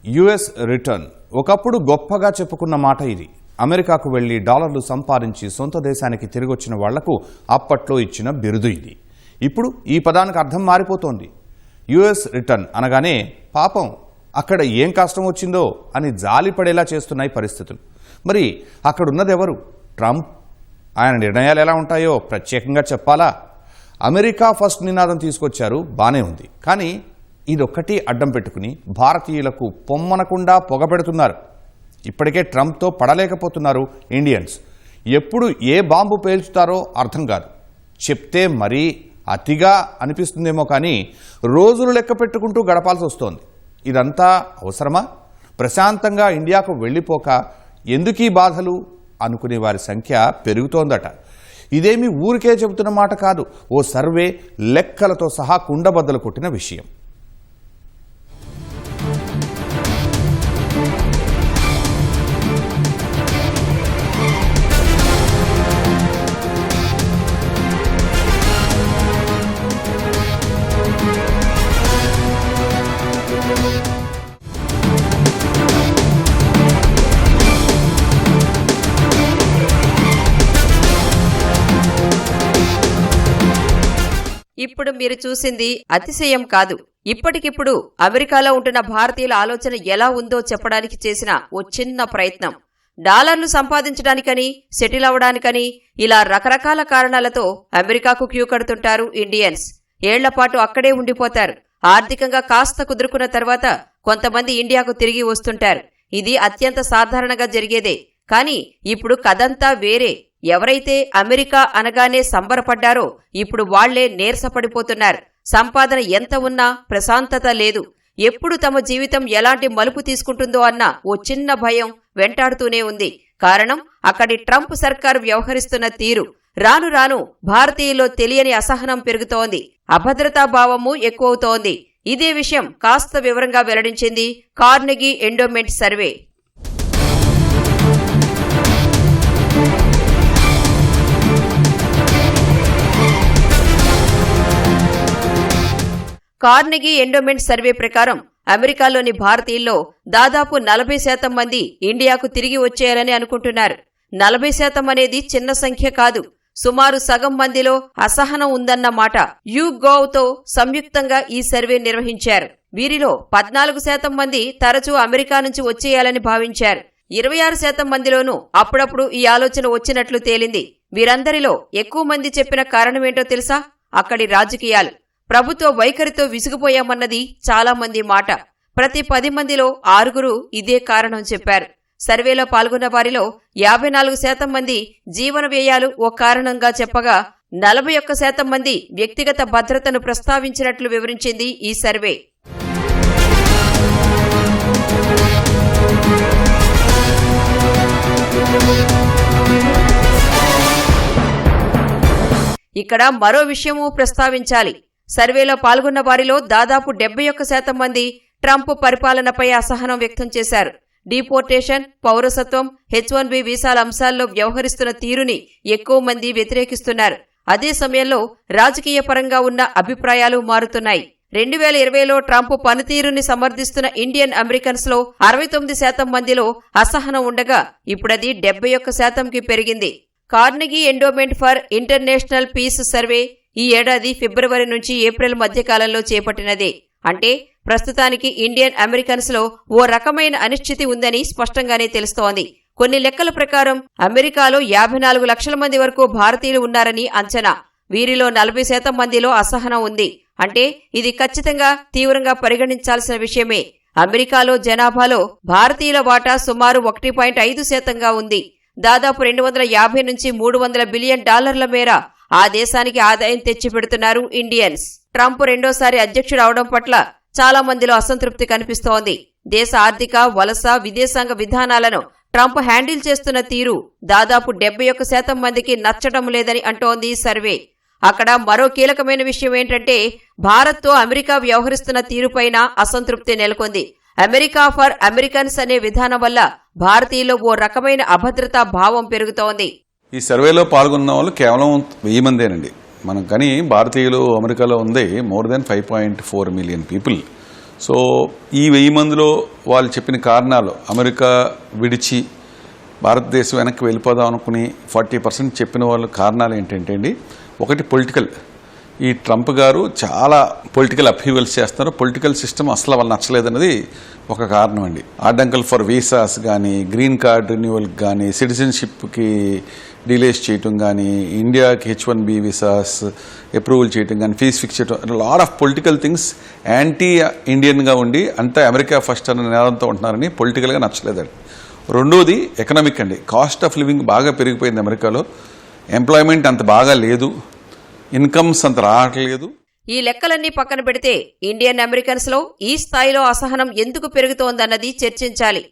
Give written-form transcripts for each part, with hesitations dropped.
US return ఒకప్పుడు గొప్పగా చెప్పుకున్న మాట ఇది. అమెరికాకు వెళ్లి డాలర్లు సంపాదించి సొంత దేశానికి తిరిగొచ్చిన వాళ్లకు అప్పట్లో ఇచ్చిన బిరుదు ఇది. ఇప్పుడు ఈ పదానికి అర్థం మారిపోతోంది. యుఎస్ రిటర్న్ అనగానే పాపం అక్కడ ఏం కష్టం వచ్చిందో అని జాలిపడేలా చేస్తున్నాయి పరిస్థితులు. మరి అక్కడున్నదెవరు? ట్రంప్. ఆయన నిర్ణయాలు ఎలా ఉంటాయో ప్రత్యేకంగా చెప్పాలా? అమెరికా ఫస్ట్ నినాదం తీసుకొచ్చారు, బానే ఉంది. కానీ ఇదొక్కటి అడ్డం పెట్టుకుని భారతీయులకు పొమ్మనకుండా పొగపెడుతున్నారు. ఇప్పటికే ట్రంప్తో పడలేకపోతున్నారు ఇండియన్స్. ఎప్పుడు ఏ బాంబు పేల్చుతారో అర్థం కాదు. చెప్తే మరీ అతిగా అనిపిస్తుందేమో కానీ రోజులు లెక్క పెట్టుకుంటూ గడపాల్సి వస్తోంది. ఇదంతా అవసరమా? ప్రశాంతంగా ఇండియాకు వెళ్ళిపోక ఎందుకీ బాధలు అనుకునే వారి సంఖ్య పెరుగుతోందట. ఇదేమీ ఊరికే చెబుతున్న మాట కాదు. ఓ సర్వే లెక్కలతో సహా కుండబద్దలు కొట్టిన విషయం. ఇప్పుడు మీరు చూసింది అతిశయం కాదు. ఇప్పటికిప్పుడు అమెరికాలో ఉంటున్న భారతీయుల ఆలోచన ఎలా ఉందో చెప్పడానికి చేసిన ఓ చిన్న ప్రయత్నం. డాలర్లు సంపాదించడానికని, సెటిల్ అవడానికని ఇలా రకరకాల కారణాలతో అమెరికాకు క్యూ కడుతుంటారు ఇండియన్స్. ఏళ్లపాటు అక్కడే ఉండిపోతారు. ఆర్థికంగా కాస్త కుదురుకున్న తర్వాత కొంతమంది ఇండియాకు తిరిగి వస్తుంటారు. ఇది అత్యంత సాధారణంగా జరిగేదే. కానీ ఇప్పుడు కథంతా వేరే. ఎవరైతే అమెరికా అనగానే సంబరపడ్డారో ఇప్పుడు వాళ్లే నీరసపడిపోతున్నారు. సంపాదన ఎంత ఉన్నా ప్రశాంతత లేదు. ఎప్పుడు తమ జీవితం ఎలాంటి మలుపు తీసుకుంటుందో అన్న ఓ చిన్న భయం వెంటాడుతూనే ఉంది. కారణం అక్కడి ట్రంప్ సర్కారు వ్యవహరిస్తున్న తీరు. రాను రాను భారతీయుల్లో తెలియని అసహనం పెరుగుతోంది. అభద్రతాభావము ఎక్కువవుతోంది. ఇదే విషయం కాస్త వివరంగా వెల్లడించింది Carnegie endowment survey. Carnegie endowment survey ప్రకారం అమెరికాలోని భారతీయుల్లో దాదాపు 40% మంది ఇండియాకు తిరిగి వచ్చేయాలని అనుకుంటున్నారు. 40% అనేది చిన్న సంఖ్య కాదు. సుమారు సగం మందిలో అసహనం ఉందన్నమాట. యుగోవ్తో సంయుక్తంగా ఈ సర్వే నిర్వహించారు. వీరిలో 14% మంది తరచూ అమెరికా నుంచి వచ్చేయాలని భావించారు. 26% మందిలోనూ అప్పుడప్పుడు ఈ ఆలోచన వచ్చినట్లు తేలింది. వీరందరిలో ఎక్కువ మంది చెప్పిన కారణమేంటో తెలుసా? అక్కడి రాజకీయాలు. ప్రభుత్వ వైఖరితో విసిగిపోయామన్నది చాలా మంది మాట. ప్రతి 10 మందిలో 6 ఇదే కారణం చెప్పారు. సర్వేలో పాల్గొన్న వారిలో 54% మంది జీవన వ్యయాలు ఓ కారణంగా చెప్పగా 41% మంది వ్యక్తిగత భద్రతను ప్రస్తావించినట్లు వివరించింది ఈ సర్వే. ఇక్కడ మరో విషయమూ ప్రస్తావించాలి. సర్వేలో పాల్గొన్న వారిలో దాదాపు 71% మంది ట్రంప్ పరిపాలనపై అసహనం వ్యక్తం చేశారు. డీపోర్టేషన్, పౌరసత్వం, H-1B వీసాల అంశాల్లో వ్యవహరిస్తున్న తీరుని ఎక్కువ మంది వ్యతిరేకిస్తున్నారు. అదే సమయంలో రాజకీయ పరంగా ఉన్న అభిప్రాయాలు మారుతున్నాయి. 2020లో ట్రంప్ పనితీరుని సమర్థిస్తున్న ఇండియన్ అమెరికన్స్ లో 69% మందిలో అసహనం ఉండగా ఇప్పుడది 71%కి పెరిగింది. Carnegie Endowment for International Peace survey ఈ ఏడాది ఫిబ్రవరి నుంచి ఏప్రిల్ మధ్యకాలంలో చేపట్టినదే. అంటే ప్రస్తుతానికి ఇండియన్ అమెరికన్స్ లో ఓ రకమైన అనిశ్చితి ఉందని స్పష్టంగానే తెలుస్తోంది. కొన్ని లెక్కల ప్రకారం అమెరికాలో 54 లక్షల మంది వరకు భారతీయులు ఉన్నారని అంచనా. వీరిలో 40% మందిలో అసహనం ఉంది. అంటే ఇది ఖచ్చితంగా తీవ్రంగా పరిగణించాల్సిన విషయమే. అమెరికాలో జనాభాలో భారతీయుల వాటా సుమారు 1.5% ఉంది. దాదాపు 250 నుంచి 300 బిలియన్ డాలర్ల మేర ఆ దేశానికి ఆదాయం తెచ్చిపెడుతున్నారు ఇండియన్స్. ట్రంప్ రెండోసారి అధ్యక్షుడు అవడం పట్ల చాలా మందిలో అసంతృప్తి కనిపిస్తోంది. దేశ ఆర్థిక, వలస, విదేశాంగ విధానాలను ట్రంప్ హ్యాండిల్ చేస్తున్న తీరు దాదాపు 71% మందికి నచ్చడం లేదని అంటోంది సర్వే. అక్కడ మరో కీలకమైన విషయం ఏంటంటే భారత్తో అమెరికా వ్యవహరిస్తున్న తీరుపైన అసంతృప్తి నెలకొంది. అమెరికా ఫర్ అమెరికన్స్ అనే విధానం వల్ల భారతీయుల్లో ఓ రకమైన అభద్రతా భావం పెరుగుతోంది. ఈ సర్వేలో పాల్గొన్న వాళ్ళు కేవలం 1000 మందేనండి. మనం కానీ భారతీయులు అమెరికాలో ఉంది more than 5.4 million people. So ఈ 1000 మందిలో వాళ్ళు చెప్పిన కారణాలు, అమెరికా విడిచి భారతదేశం వెనక్కి వెళ్ళిపోదాం అనుకుని 40% చెప్పిన వాళ్ళ కారణాలు ఏంటంటే అండి, ఒకటి పొలిటికల్. ఈ ట్రంప్ గారు చాలా పొలిటికల్ అప్హీవల్స్ చేస్తున్నారు. పొలిటికల్ సిస్టమ్ అసలు వాళ్ళు నచ్చలేదన్నది ఒక కారణం అండి. అడ్డంకులు ఫర్ వీసాస్ కానీ, గ్రీన్ కార్డ్ రెన్యువల్కి కానీ, సిటిజన్షిప్కి డిలేస్ చేయటం కానీ, ఇండియాకి H1B వీసాస్ అప్రూవల్ చేయటం కానీ, ఫీజు ఫిక్స్ చేయటం, lot of political things anti ఇండియన్గా ఉండి అంతా అమెరికా ఫస్ట్ అన్న నేరంతో ఉంటున్నారని పొలిటికల్గా నచ్చలేదండి. రెండోది ఎకనామిక్ అండి. కాస్ట్ ఆఫ్ లివింగ్ బాగా పెరిగిపోయింది అమెరికాలో. ఎంప్లాయ్మెంట్ అంత బాగా లేదు, ఇన్కమ్స్ అంత రావట్లేదు. ఈ లెక్కలన్నీ పక్కన పెడితే ఇండియన్ అమెరికన్స్ లో ఈ స్థాయిలో అసహనం ఎందుకు పెరుగుతోందన్నది చర్చించాలి.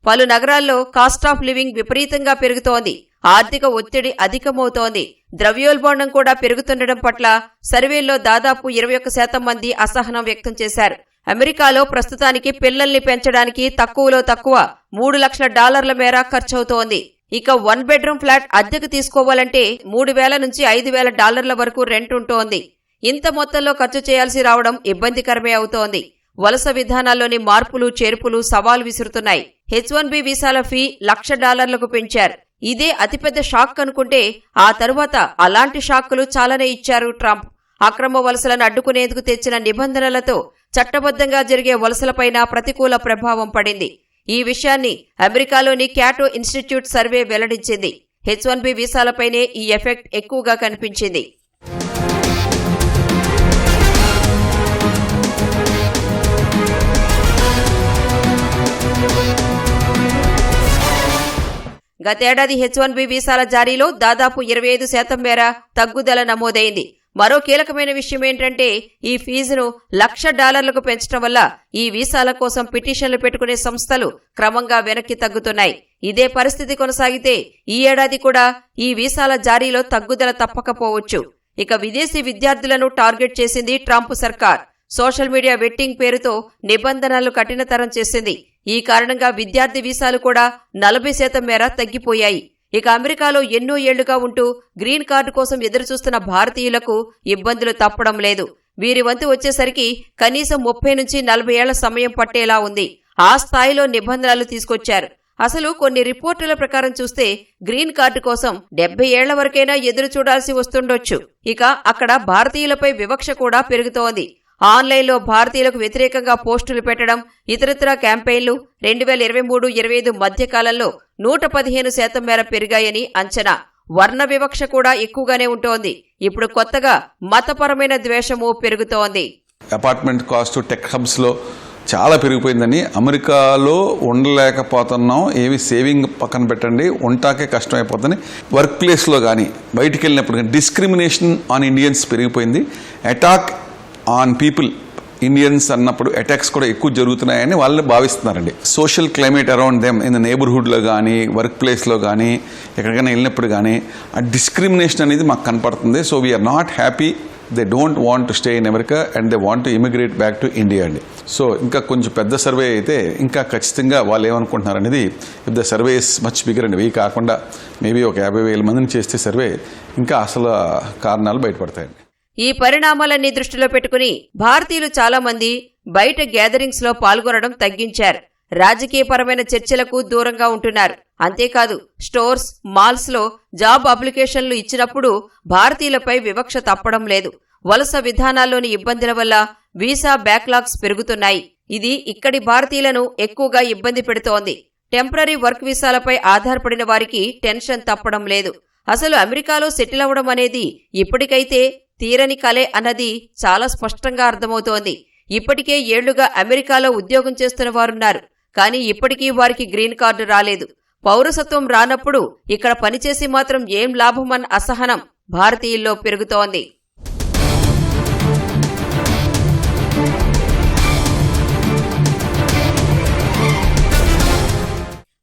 పలు నగరాల్లో కాస్ట్ ఆఫ్ లివింగ్ విపరీతంగా పెరుగుతోంది. ఆర్థిక ఒత్తిడి అధికమవుతోంది. ద్రవ్యోల్బణం కూడా పెరుగుతుండడం పట్ల సర్వేల్లో దాదాపు 21% మంది అసహనం వ్యక్తం చేశారు. అమెరికాలో ప్రస్తుతానికి పిల్లల్ని పెంచడానికి తక్కువలో తక్కువ $3 లక్షల మేర ఖర్చవుతోంది. ఇక 1 బెడ్రూమ్ ఫ్లాట్ అద్దెకు తీసుకోవాలంటే $3,000 నుంచి $5,000 వరకు రెంట్ ఉంటోంది. ఇంత మొత్తంలో ఖర్చు చేయాల్సి రావడం ఇబ్బందికరమే అవుతోంది. వలస విధానాల్లోని మార్పులు చేర్పులు సవాల్ విసురుతున్నాయి. H1B వీసాల ఫీ $1,00,000 పెంచారు. ఇదే అతిపెద్ద షాక్ అనుకుంటే ఆ తరువాత అలాంటి షాక్కులు చాలానే ఇచ్చారు ట్రంప్. అక్రమ వలసలను అడ్డుకునేందుకు తెచ్చిన నిబంధనలతో చట్టబద్ధంగా జరిగే వలసలపైన ప్రతికూల ప్రభావం పడింది. ఈ విషయాన్ని అమెరికాలోని క్యాటో ఇన్స్టిట్యూట్ సర్వే వెల్లడించింది. H1B వీసాలపైనే ఈ ఎఫెక్ట్ ఎక్కువగా కనిపించింది. గతేడాది H1B వీసాల జారీలో దాదాపు 25% మేర తగ్గుదల నమోదైంది. మరో కీలకమైన విషయం ఏంటంటే ఈ ఫీజును $1,00,000 పెంచడం వల్ల ఈ వీసాల కోసం పిటిషన్లు పెట్టుకునే సంస్థలు క్రమంగా వెనక్కి తగ్గుతున్నాయి. ఇదే పరిస్థితి కొనసాగితే ఈ ఏడాది కూడా ఈ వీసాల జారీలో తగ్గుదల తప్పకపోవచ్చు. ఇక విదేశీ విద్యార్థులను టార్గెట్ చేసింది ట్రంప్ సర్కార్. సోషల్ మీడియా వెట్టింగ్ పేరుతో నిబంధనలు కఠినతరం చేసింది. ఈ కారణంగా విద్యార్థి వీసాలు కూడా 40% మేర తగ్గిపోయాయి. ఇక అమెరికాలో ఎన్నో ఏళ్లుగా ఉంటూ గ్రీన్ కార్డు కోసం ఎదురుచూస్తున్న భారతీయులకు ఇబ్బందులు తప్పడం లేదు. వీరి వంతు వచ్చేసరికి కనీసం 30 నుంచి 40 ఏళ్ల సమయం పట్టేలా ఉంది. ఆ స్థాయిలో నిబంధనలు తీసుకొచ్చారు. అసలు కొన్ని రిపోర్టుల ప్రకారం చూస్తే గ్రీన్ కార్డు కోసం 70 ఏళ్ల వరకైనా ఎదురు చూడాల్సి వస్తుండొచ్చు. ఇక అక్కడ భారతీయులపై వివక్ష కూడా పెరుగుతోంది. ఆన్లైన్లో భారతీయులకు వ్యతిరేకంగా పోస్టులు పెట్టడం, ఇతరత్రా క్యాంపెయిన్లు 2023-25 మధ్యకాలంలో 115% మేర పెరిగాయని అంచనా. వర్ణ వివక్ష కూడా ఎక్కువగానే ఉంటోంది. ఇప్పుడు కొత్తగా మతపరమైన ద్వేషము పెరుగుతోంది. అపార్ట్మెంట్ కాస్ట్ టెక్ హబ్స్లో చాలా పెరిగిపోయిందని, అమెరికాలో ఉండలేకపోతున్నాం, ఏవి సేవింగ్ పక్కన పెట్టండి, ఉంటాకే కష్టమైపోతుంది. వర్క్ ప్లేస్లో కానీ బయటికి వెళ్ళినప్పుడు కానీ డిస్క్రిమినేషన్ ఆన్ ఇండియన్స్ పెరిగిపోయింది. అటాక్ ఆన్ పీపుల్, ఇండియన్స్ అన్నప్పుడు అటాక్స్ కూడా ఎక్కువ జరుగుతున్నాయని వాళ్ళు భావిస్తున్నారండి. Social climate around them in the నేబర్హుడ్లో కానీ, వర్క్ ప్లేస్లో కానీ, ఎక్కడికైనా వెళ్ళినప్పుడు కానీ ఆ డిస్క్రిమినేషన్ అనేది మాకు కనపడుతుంది. So we are not happy. They don't want to stay in America and they want to immigrate back to India అండి. సో ఇంకా కొంచెం పెద్ద సర్వే అయితే ఇంకా ఖచ్చితంగా వాళ్ళు ఏమనుకుంటున్నారు అనేది, if the survey is much bigger అండి. వెయ్యి కాకుండా మేబీ ఒక 50,000 మందిని చేస్తే సర్వే ఇంకా అసలు కారణాలు బయటపడతాయండి. ఈ పరిణామాలన్నీ దృష్టిలో పెట్టుకుని భారతీయులు చాలా మంది బయట గ్యాదరింగ్స్ లో పాల్గొనడం తగ్గించారు. రాజకీయపరమైన చర్చలకు దూరంగా ఉంటున్నారు. అంతేకాదు స్టోర్స్, మాల్స్ లో జాబ్ అప్లికేషన్లు ఇచ్చినప్పుడు భారతీయులపై వివక్ష తప్పడం లేదు. వలస విధానాల్లోని ఇబ్బందుల వల్ల వీసా బ్యాక్లాగ్స్ పెరుగుతున్నాయి. ఇది ఇక్కడి భారతీయులను ఎక్కువగా ఇబ్బంది పెడుతోంది. టెంపరరీ వర్క్ వీసాలపై ఆధారపడిన వారికి టెన్షన్ తప్పడం లేదు. అసలు అమెరికాలో సెటిల్ అవ్వడం అనేది ఇప్పటికైతే తీరని కలే అన్నది చాలా స్పష్టంగా అర్థమవుతోంది. ఇప్పటికే ఏళ్లుగా అమెరికాలో ఉద్యోగం చేస్తున్న వారున్నారు. కానీ ఇప్పటికీ వారికి గ్రీన్ కార్డు రాలేదు. పౌరసత్వం రానప్పుడు ఇక్కడ పనిచేసి మాత్రం ఏం లాభమన్న అసహనం భారతీయుల్లో పెరుగుతోంది.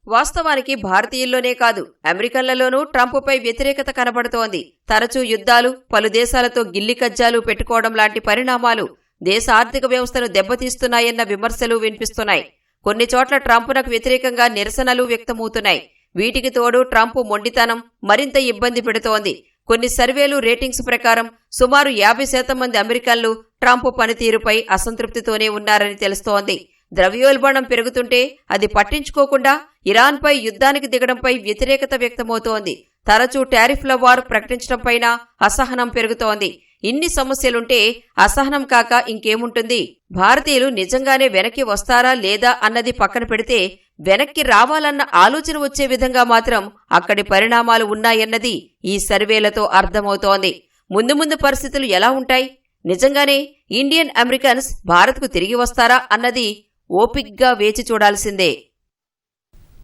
వాస్తవానికి భారతీయుల్లోనే కాదు, అమెరికన్లలోనూ ట్రంప్పై వ్యతిరేకత కనబడుతోంది. తరచూ యుద్ధాలు, పలు దేశాలతో గిల్లికజ్జాలు పెట్టుకోవడం లాంటి పరిణామాలు దేశ ఆర్థిక వ్యవస్థను దెబ్బతీస్తున్నాయన్న విమర్శలు వినిపిస్తున్నాయి. కొన్ని చోట్ల ట్రంప్నకు వ్యతిరేకంగా నిరసనలు వ్యక్తమవుతున్నాయి. వీటికి తోడు ట్రంప్ మొండితనం మరింత ఇబ్బంది పెడుతోంది. కొన్ని సర్వేలు రేటింగ్స్ ప్రకారం సుమారు 50% మంది అమెరికన్లు ట్రంప్ పనితీరుపై అసంతృప్తితోనే ఉన్నారని తెలుస్తోంది. ద్రవ్యోల్బణం పెరుగుతుంటే అది పట్టించుకోకుండా ఇరాన్పై యుద్ధానికి దిగడంపై వ్యతిరేకత వ్యక్తమవుతోంది. తరచూ టారిఫ్ల వార్ ప్రకటించడంపైన అసహనం పెరుగుతోంది. ఇన్ని సమస్యలుంటే అసహనం కాక ఇంకేముంటుంది? భారతీయులు నిజంగానే వెనక్కి వస్తారా లేదా అన్నది పక్కన పెడితే వెనక్కి రావాలన్న ఆలోచన వచ్చే విధంగా మాత్రం అక్కడి పరిణామాలు ఉన్నాయన్నది ఈ సర్వేలతో అర్థమవుతోంది. ముందు ముందు పరిస్థితులు ఎలా ఉంటాయి? నిజంగానే ఇండియన్ అమెరికన్స్ భారత్కు తిరిగి వస్తారా అన్నది ఓపిగ్గా వేచి చూడాల్సిందే.